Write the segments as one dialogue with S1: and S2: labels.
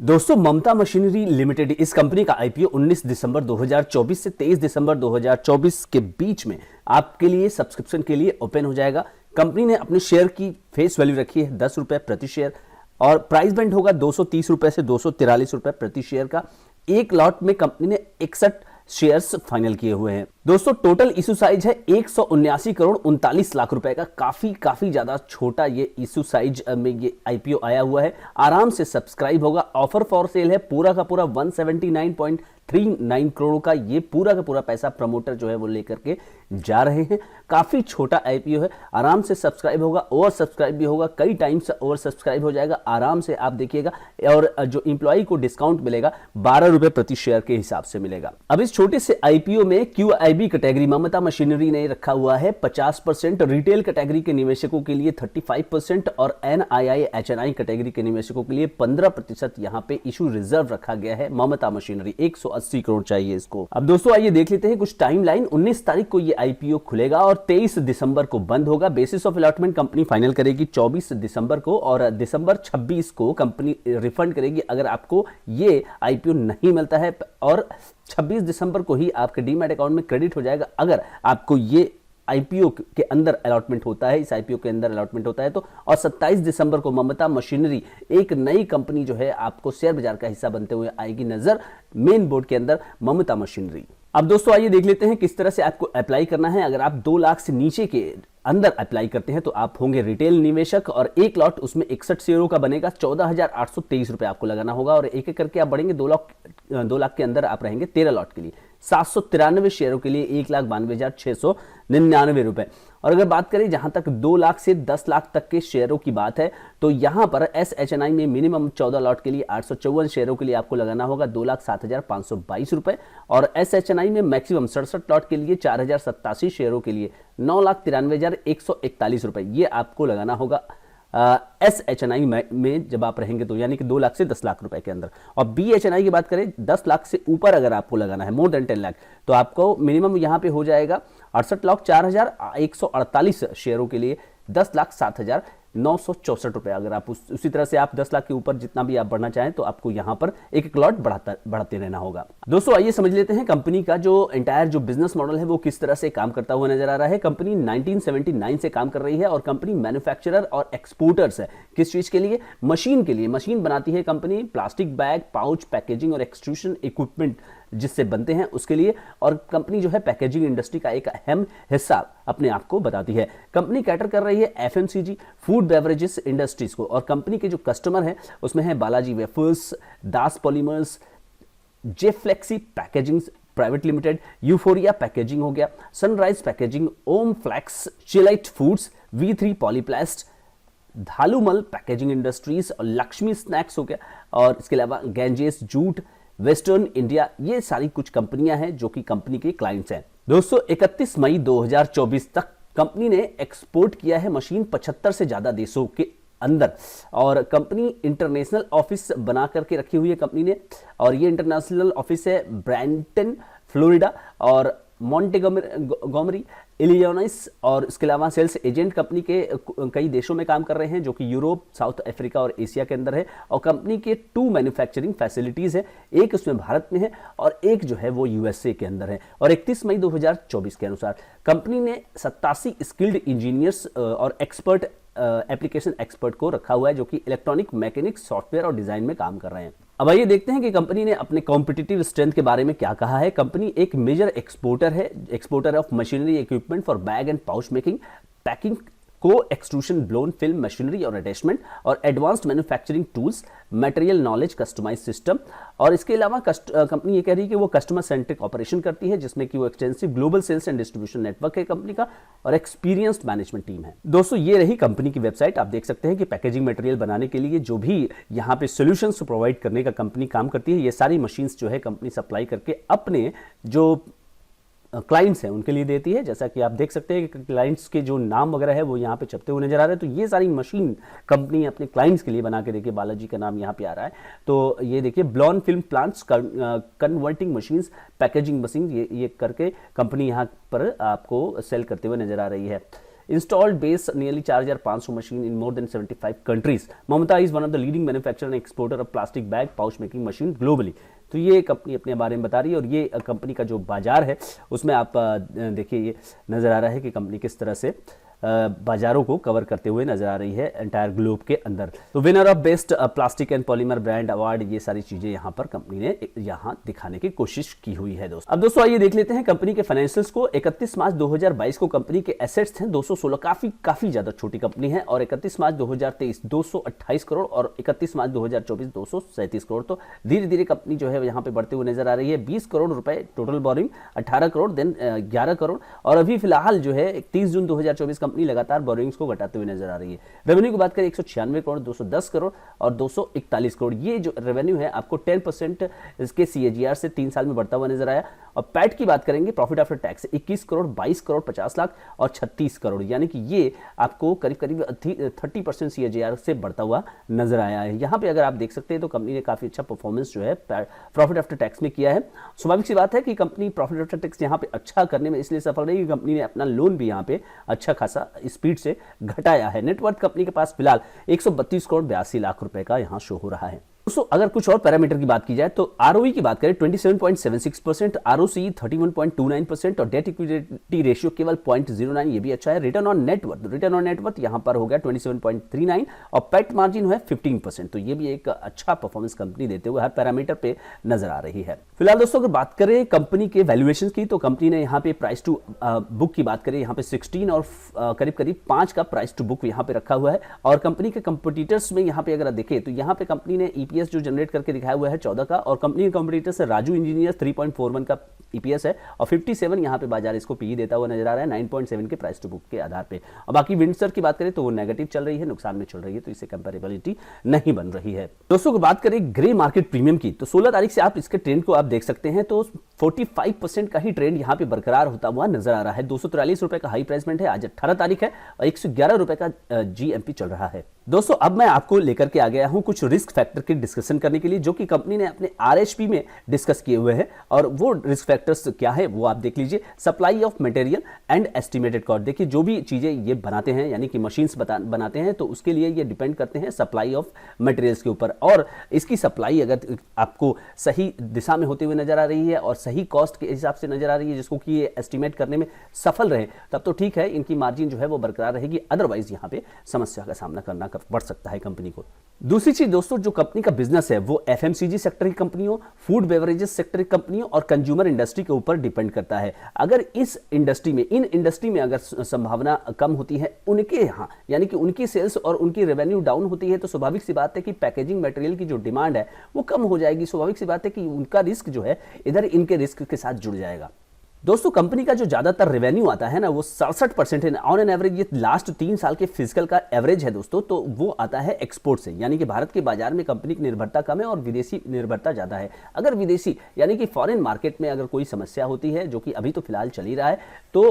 S1: दोस्तों, ममता machinery limited इस company का आईपीओ 19 दिसंबर 2024 से 23 दिसंबर 2024 के बीच में आपके लिए सब्सक्रिप्शन के लिए ओपन हो जाएगा। कंपनी ने अपने शेयर की फेस वैल्यू रखी है 10 रुपए प्रति शेयर और प्राइस बैंड होगा 230 रुपए से 243 रुपए प्रति शेयर का। एक लॉट में कंपनी ने 61 शेयर्स फाइनल किए हुए हैं। दोस्तों, टोटल इशू साइज है 179 करोड़ 39 लाख रुपए का। काफी ज्यादा छोटा ये इशू साइज में ये आईपीओ आया हुआ है। आराम से सब्सक्राइब होगा। ऑफर फॉर सेल है पूरा का पूरा 179.39 करोड़ का। ये पूरा का पूरा पैसा प्रमोटर जो है वो लेकर के जा रहे हैं। काफी छोटा आईपीओ है। आराम से सब्सक्राइब होगा, ओवर सब्सक्राइब भी होगा, कई टाइम्स ओवर सब्सक्राइब हो जाएगा। आराम से आप देखिएगा। और जो इंप्लॉई को डिस्काउंट मिलेगा 12 रुपए प्रति शेयर के हिसाब से मिलेगा। अब इस छोटे से आईपीओ में क्यूआईबी कैटेगरी ममता मशीनरी ने रखा हुआ है 50%, रिटेल कैटेगरी के निवेशकों के लिए 35% और एनआईआई एचएनआई कैटेगरी के निवेशकों के लिए 15% यहां पे इशू रिजर्व रखा गया है। ममता मशीनरी 180 करोड़ चाहिए इसको। अब दोस्तों आइए देख लेते हैं कुछ टाइमलाइन। 19 तारीख को ये आईपीओ खुलेगा और 23 दिसंबर को बंद होगा। Basis of allotment company final करेगी 24 दिसंबर को और दिसंबर 26 को कंपनी रिफंड करेगी अगर आपको ये आईपीओ नहीं मिलता है, और 26 दिसंबर को ही आपके डीमैट अकाउंट में क्रेडिट हो जाएगा अगर आपको ये आईपीओ के अंदर अलॉटमेंट होता है, इस आईपीओ के अंदर अलॉटमेंट होता है तो। और 27 दिसंबर को ममता मशीनरी एक नई कंपनी जो है आपको शेयर बाजार का हिस्सा बनते हुए आएगी नजर, मेन बोर्ड के अंदर ममता मशीनरी। अब दोस्तों आइए देख लेते हैं किस तरह से आपको अप्लाई करना है। अगर आप 2 लाख से नीचे के अंदर अप्लाई करते हैं तो आप होंगे रिटेल निवेशक और एक लॉट उसमें 61 शेयरों का बनेगा। 14,823 रुपए आपको लगाना होगा और एक एक करके आप बढ़ेंगे। 2 लाख के अंदर आप रहेंगे 13 लॉट के लिए। 793 शेयरों के लिए 1,92,699 रुपए। और अगर बात करें जहां तक 2 लाख से 10 लाख तक के शेयरों की बात है तो यहां पर एसएचएनआई में मिनिमम 14 लॉट के लिए 854 शेयरों के लिए आपको लगाना होगा 2,07,522 रुपए और एसएचएनआई में मैक्सिमम 67 लॉट के लिए 4,087 शेयरों के लिए 9,93,141 रुपए ये आपको लगाना होगा एसएचएनआई में जब आप रहेंगे तो, यानी कि 2 लाख से 10 लाख रुपए के अंदर। और बीएचएनआई की बात करें 10 लाख से ऊपर अगर आपको लगाना है, मोर देन 10 लाख, तो आपको मिनिमम यहां पे हो जाएगा 68 लाख 4,148 शेयरों के लिए 10,07,964 रुपए। अगर आप उसी तरह से आप 10 लाख के ऊपर जितना भी आप बढ़ना चाहें तो आपको यहां पर एक एक लॉट बढ़ाते रहना होगा। दोस्तों आइए समझ लेते हैं कंपनी का जो एंटायर जो बिजनेस मॉडल है वो किस तरह से काम करता हुआ नजर आ रहा है। कंपनी 1979 से काम कर रही है और कंपनी मैन्युफैक्चरर और एक्सपोर्टर्स है। किस चीज के लिए? मशीन के लिए। मशीन बनाती है company, plastic bag, pouch, packaging और एक्सट्रूशन इक्विपमेंट जिससे बनते हैं उसके लिए। और कंपनी जो है पैकेजिंग इंडस्ट्री का एक अहम हिस्सा अपने आप को बताती है। कंपनी कैटर कर रही है एफएमसीजी, फूड बेवरेजेस इंडस्ट्रीज को। और कंपनी के जो कस्टमर है उसमें है बालाजी वेफर्स, दास पॉलीमर्स, जेफ्लेक्सी packaging private limited, Euphoria packaging हो गया, सनराइज पैकेजिंग, ओम फ्लैक्स, चिलाइट foods, V3 polyplast, Dhalumal packaging industries और लक्ष्मी स्नैक्स हो गया। और इसके अलावा गैंजेस जूट, वेस्टर्न इंडिया, ये सारी कुछ कंपनियां हैं जो कि कंपनी के क्लाइंट्स हैं। दोस्तों 31 मई 2024 तक कंपनी ने एक्सपोर्ट किया है मशीन 75 से ज्यादा देशों के अंदर। और कंपनी इंटरनेशनल ऑफिस बना करके रखी हुई है कंपनी ने, और ये इंटरनेशनल ऑफिस है ब्रैम्पटन फ्लोरिडा और मॉन्टेगोमरी इलिनॉइस। और इसके अलावा सेल्स एजेंट कंपनी के कई देशों में काम कर रहे हैं जो कि यूरोप, साउथ अफ्रीका और एशिया के अंदर है। और कंपनी के 2 मैन्युफैक्चरिंग फैसिलिटीज है, एक उसमें भारत में है और एक जो है वो यूएसए के अंदर है। और 31 मई 2024 के अनुसार कंपनी ने 87 स्किल्ड इंजीनियर्स और एक्सपर्ट एप्लीकेशन एक्सपर्ट को रखा हुआ है जो कि इलेक्ट्रॉनिक, मैकेनिक्स, सॉफ्टवेयर और डिजाइन में काम कर रहे हैं। अब आइए देखते हैं कि कंपनी ने अपने कॉम्पिटिटिव स्ट्रेंथ के बारे में क्या कहा है। कंपनी एक मेजर एक्सपोर्टर है, exporter of machinery equipment for bag and pouch making, packing, coextrusion, blown film machinery और अटैचमेंट और advanced manufacturing tools, material knowledge, customise system. और इसके अलावा कंपनी ये कह रही है कि वो कस्टमर सेंट्रिक ऑपरेशन करती है जिसमें कि वो extensive global sales and distribution network है कंपनी का और एक्सपीरियंस्ड मैनेजमेंट टीम है। दोस्तों ये रही कंपनी की वेबसाइट। आप देख सकते हैं कि पैकेजिंग मटेरियल बनाने के लिए जो भी यहाँ पे सॉल्यूशंस प्रोवाइड करने का कंपनी काम करती है, ये सारी मशीन्स जो है कंपनी सप्लाई करके अपने जो क्लाइंट्स हैं उनके लिए देती है। जैसा कि आप देख सकते हैं कि क्लाइंट्स के जो नाम वगैरह है वो यहाँ पे छपते हुए नजर आ रहे हैं। तो ये सारी मशीन कंपनी अपने क्लाइंट्स के लिए बना के, देखिए बालाजी का नाम यहाँ पे आ रहा है। तो ये देखिए ब्लॉन film plants, converting machines, packaging machine, ये करके कंपनी यहाँ पर आपको सेल करते हुए नजर आ रही है। installed base nearly 4,500 machine in more than 75 countries. Mamata is one of the leading manufacturer and exporter of plastic bag pouch making machine globally. तो ये कंपनी अपने बारे में बता रही है और ये कंपनी का जो बाजार है उसमें आप देखिए ये नज़र आ रहा है कि कंपनी किस तरह से बाजारों को कवर करते हुए नजर आ रही है एंटायर ग्लोब के अंदर। तो winner of best plastic and polymer brand award, ये सारी चीजें यहाँ पर कंपनी ने यहाँ दिखाने की कोशिश की हुई है दोस्तों। अब दोस्तों आइए देख लेते हैं कंपनी के फाइनेंशियल्स को। 31 मार्च 2022 को कंपनी के एसेट्स हैं 216, काफी ज्यादा छोटी कंपनी है, और 31 मार्च 2023 228 करोड़ और 31 मार्च 2024 237 करोड़। तो धीरे धीरे कंपनी जो है यहाँ पे बढ़ते हुए नजर आ रही है। 20 करोड़ रुपए total borrowing, 18 crore then 11 crore, और अभी फिलहाल जो है 31 जून 2024 कंपनी लगातार बोरिंग्स को घटाते हुए नजर आ रही है। रेवेन्यू की बात करें 196 करोड़, 210 करोड़ और 241 करोड़। ये जो रेवेन्यू है आपको 10% इसके CAGR से 3 साल में बढ़ता हुआ नजर आया। और पैट की बात करेंगे, profit after tax 21 crore, 22 crore 50 lakh और 36 करोड़, यानी कि ये आपको करीब 30% CAGR से बढ़ता हुआ नजर आया है। यहाँ पे अगर आप देख सकते हैं तो कंपनी ने काफी अच्छा परफॉर्मेंस जो है प्रॉफिट आफ्टर टैक्स में किया है। स्वाभाविक सी बात है कि कंपनी प्रॉफिट आफ्टर टैक्स यहाँ पे अच्छा करने में इसलिए सफल रही कि कंपनी ने अपना लोन भी यहाँ पे अच्छा खासा स्पीड से घटाया है। नेटवर्थ कंपनी के पास फिलहाल 132 करोड़ 82 लाख रुपए का यहां शो हो रहा है। दोस्तों अगर कुछ और पैरामीटर की बात की जाए तो ROE की बात करें 27.76%, ROCE 31.29% और डेट इक्विटी रेशियो केवल 0.09, ये भी अच्छा है। रिटर्न ऑन नेटवर्थ यहां पर हो गया 27.39 और पैट मार्जिन है 15%, तो ये भी एक अच्छा परफॉर्मेंस कंपनी देते हुए हर पैरामीटर पे नजर आ रही है। फिलहाल दोस्तों अगर बात करें कंपनी के वैल्यूएशन की तो कंपनी ने यहाँ पे प्राइस टू बुक की बात करें यहाँ पे 16 और करीब 5 का प्राइस टू बुक यहाँ पे रखा हुआ है। और कंपनी के कंपटीटर्स में यहाँ पे अगर देखें तो यहाँ पे कंपनी ने EPS जो जनरेट करके दिखाया हुआ है 14 का, और कंपनी के कंपटीटर से राजू इंजीनियर्स 3.41 का EPS है और 57 यहाँ पे बाजार इसको PE देता हुआ नजर आ रहा है 9.7 के प्राइस टू बुक के आधार पे। और बाकी विंडसर की बात करें तो वो नेगेटिव चल रही है, नुकसान में चल रही है, तो इससे कंपेरेबिलिटी नहीं बन रही है। दोस्तों को बात करें ग्रे मार्केट प्रीमियम की तो 16 तारीख से आप इसके ट्रेंड को आप देख सकते हैं, तो 45% का ही ट्रेंड यहाँ पे बरकरार होता हुआ नजर आ रहा है। 243 रुपए का हाई प्राइसमेंट है, आज 18 तारीख है और 111 रुपए का GMP चल रहा है। दोस्तों अब मैं आपको लेकर के आ गया हूं कुछ रिस्क फैक्टर की डिस्कशन करने के लिए जो कि कंपनी ने अपने RHP में डिस्कस किए हुए हैं, और वो रिस्क फैक्टर्स क्या है वो आप देख लीजिए। Supply of material and estimated cost, देखिए जो भी चीजें ये बनाते हैं यानी कि मशीन्स बनाते हैं तो उसके लिए ये डिपेंड करते हैं सप्लाई ऑफ मटेरियल्स के ऊपर, और इसकी सप्लाई अगर आपको सही दिशा में होते हुए नजर आ रही है और सही कॉस्ट के हिसाब से नजर आ रही है जिसको कि ये एस्टिमेट करने में सफल रहे तब तो ठीक है, इनकी मार्जिन जो है वो बरकरार रहेगी, अदरवाइज यहाँ पे समस्या का सामना करना पड़ सकता है कंपनी को। दूसरी चीज दोस्तों जो कंपनी का बिजनेस है वो FMCG सेक्टर की कंपनियों, फूड बेवरेजेस सेक्टर की कंपनियों और कंज्यूमर इंडस्ट्री के ऊपर डिपेंड करता है। अगर इन इंडस्ट्री में अगर संभावना कम होती है उनके यहाँ यानी कि उनकी सेल्स और उनकी रेवेन्यू डाउन होती है तो स्वाभाविक सी बात है कि पैकेजिंग मटेरियल की जो डिमांड है वो कम हो जाएगी। स्वाभाविक सी बात है कि उनका रिस्क जो है इधर इनके रिस्क के साथ जुड़ जाएगा। दोस्तों कंपनी का जो ज्यादातर रेवेन्यू आता है ना वो 67% है ऑन एन एवरेज, ये लास्ट 3 साल के फिजिकल का एवरेज है दोस्तों, तो वो आता है एक्सपोर्ट से, यानी कि भारत के बाजार में कंपनी की निर्भरता कम है और विदेशी निर्भरता ज्यादा है। अगर विदेशी यानी कि फॉरेन मार्केट में अगर कोई समस्या होती है जो कि अभी तो फिलहाल चल ही रहा है तो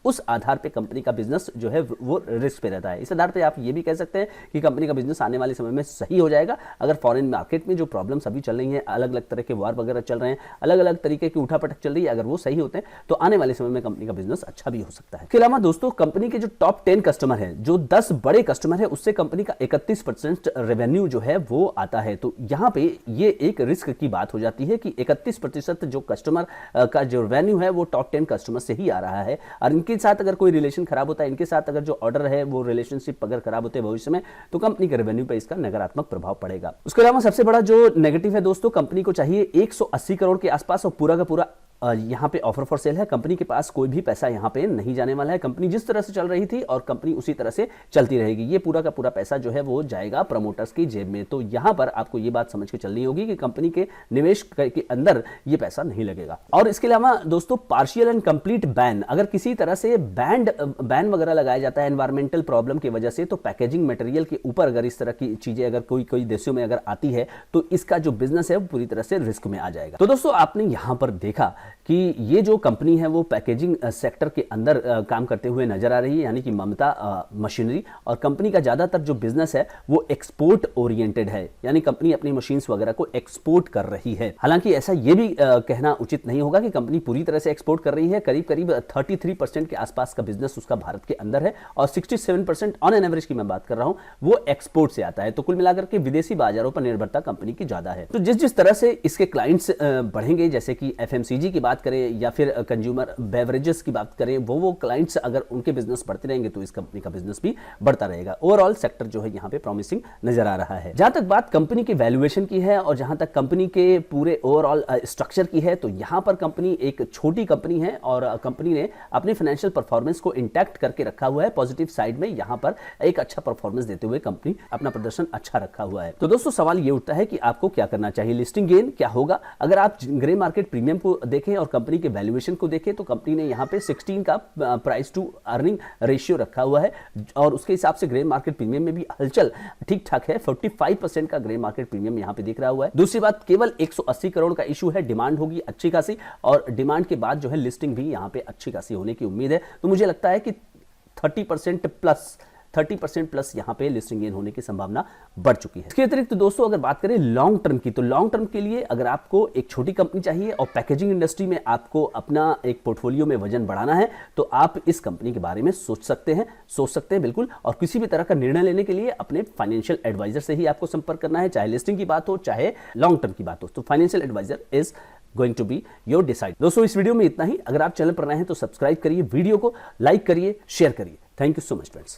S1: उस आधार पे कंपनी का बिजनेस जो है वो रिस्क पे रहता है। इस आधार पे आप ये भी कह सकते हैं कि कंपनी का बिजनेस आने वाले समय में सही हो जाएगा अगर फॉरेन मार्केट में जो प्रॉब्लम्स अभी चल रही हैं, अलग अलग तरह के वार वगैरह चल रहे हैं, अलग अलग तरीके की उठापटक चल रही है, अगर वो सही होते हैं तो आने वाले समय में कंपनी का बिजनेस अच्छा भी हो सकता है। इसके अलावा दोस्तों कंपनी के जो टॉप 10 कस्टमर है, जो 10 बड़े कस्टमर है, उससे कंपनी का 31% रेवेन्यू जो है वो आता है। तो यहाँ पे ये एक रिस्क की बात हो जाती है कि 31% जो कस्टमर का जो रेवेन्यू है वो टॉप 10 कस्टमर से ही आ रहा है, और इनके साथ अगर कोई खराब होता है, इनके साथ अगर जो ऑर्डर है वो रिलेशनशिप अगर खराब होते हैं भविष्य में तो कंपनी के रेवेन्यू पे इसका नकारात्मक प्रभाव पड़ेगा। उसके अलावा सबसे बड़ा जो नेगेटिव है दोस्तों, कंपनी को चाहिए 180 करोड़ के आसपास और पूरा का पूरा यहाँ पे ऑफर फॉर सेल है। कंपनी के पास कोई भी पैसा यहाँ पे नहीं जाने वाला है। कंपनी जिस तरह से चल रही थी और कंपनी उसी तरह से चलती रहेगी। ये पूरा का पूरा पैसा जो है वो जाएगा प्रमोटर्स की जेब में। तो यहाँ पर आपको ये बात समझ के चलनी होगी कि कंपनी के निवेश के अंदर ये पैसा नहीं लगेगा। और इसके अलावा दोस्तों पार्शियल एंड कंप्लीट बैन, अगर किसी तरह से बैन वगैरह लगाया जाता है एनवायरमेंटल प्रॉब्लम की वजह से, तो पैकेजिंग मटेरियल के ऊपर अगर इस तरह की चीजें अगर कोई देशों में अगर आती है तो इसका जो बिजनेस है वो पूरी तरह से रिस्क में आ जाएगा। तो दोस्तों आपने यहाँ पर देखा कि ये जो कंपनी है वो पैकेजिंग सेक्टर के अंदर काम करते हुए नजर आ रही है, यानी कि ममता मशीनरी। और कंपनी का ज़्यादातर जो बिजनेस है वो एक्सपोर्ट ओरिएंटेड है, यानी कंपनी अपनी मशीन्स वगैरह को एक्सपोर्ट कर रही है। हालांकि ऐसा ये भी कहना उचित नहीं होगा कि कंपनी पूरी तरह से एक्सपोर्ट कर रही है। करीब करीब 33% के आसपास का बिजनेस उसका भारत के अंदर है और 67% ऑन एन एवरेज की मैं बात कर रहा हूं वो एक्सपोर्ट से आता है। तो कुल मिलाकर के विदेशी बाजारों पर निर्भरता कंपनी की ज्यादा है। तो जिस जिस तरह से इसके क्लाइंट्स बढ़ेंगे, जैसे कि एफएमसीजी की बात करें या फिर कंज्यूमर बेवरेजेस की बात करें, वो क्लाइंट्स अगर उनके बिजनेस बढ़ते रहेंगे तो इस कंपनी का बिजनेस भी बढ़ता रहेगा। ओवरऑल सेक्टर जो है यहाँ पे प्रॉमिसिंग नजर आ रहा है। जहां तक बात कंपनी की वैल्यूएशन की है और जहां तक कंपनी के पूरे ओवरऑल स्ट्रक्चर की है, तो यहां पर कंपनी एक छोटी कंपनी है और कंपनी ने अपनी फाइनेंशियल परफॉर्मेंस को इंटैक्ट करके रखा हुआ है। पॉजिटिव साइड में यहां पर एक अच्छा परफॉर्मेंस देते हुए कंपनी अपना प्रदर्शन अच्छा रखा हुआ है। तो दोस्तों सवाल ये उठता है कि आपको क्या करना चाहिए, लिस्टिंग गेन क्या होगा? अगर आप ग्रे मार्केट प्रीमियम को देखें और कंपनी के वैल्यूएशन को देखें तो कंपनी ने यहां पे 16 का प्राइस टू अर्निंग रेशियो रखा हुआ है और उसके हिसाब से ग्रे मार्केट प्रीमियम में भी हलचल ठीक ठाक है। 45% का ग्रे मार्केट प्रीमियम यहां पे दिख रहा हुआ है। दूसरी बात, केवल 180 करोड़ का इशू है, डिमांड होगी अच्छी खासी और डिमांड के बाद जो है लिस्टिंग भी यहां पे अच्छी खासी होने की उम्मीद है। तो मुझे लगता है कि 30% प्लस यहां पे लिस्टिंग गेन होने की संभावना बढ़ चुकी है। इसके अतिरिक्त दोस्तों अगर बात करें लॉन्ग टर्म की, तो लॉन्ग टर्म के लिए अगर आपको एक छोटी कंपनी चाहिए और पैकेजिंग इंडस्ट्री में आपको अपना एक पोर्टफोलियो में वजन बढ़ाना है तो आप इस कंपनी के बारे में सोच सकते हैं बिल्कुल। और किसी भी तरह का निर्णय लेने के लिए अपने फाइनेंशियल एडवाइजर से ही आपको संपर्क करना है, चाहे लिस्टिंग की बात हो चाहे लॉन्ग टर्म की बात हो। तो financial adviser is going to be your decide. दोस्तों इस वीडियो में इतना ही। अगर आप चैनल पर नए हैं तो सब्सक्राइब करिए, वीडियो को लाइक करिए, शेयर करिए। Thank you so much friends.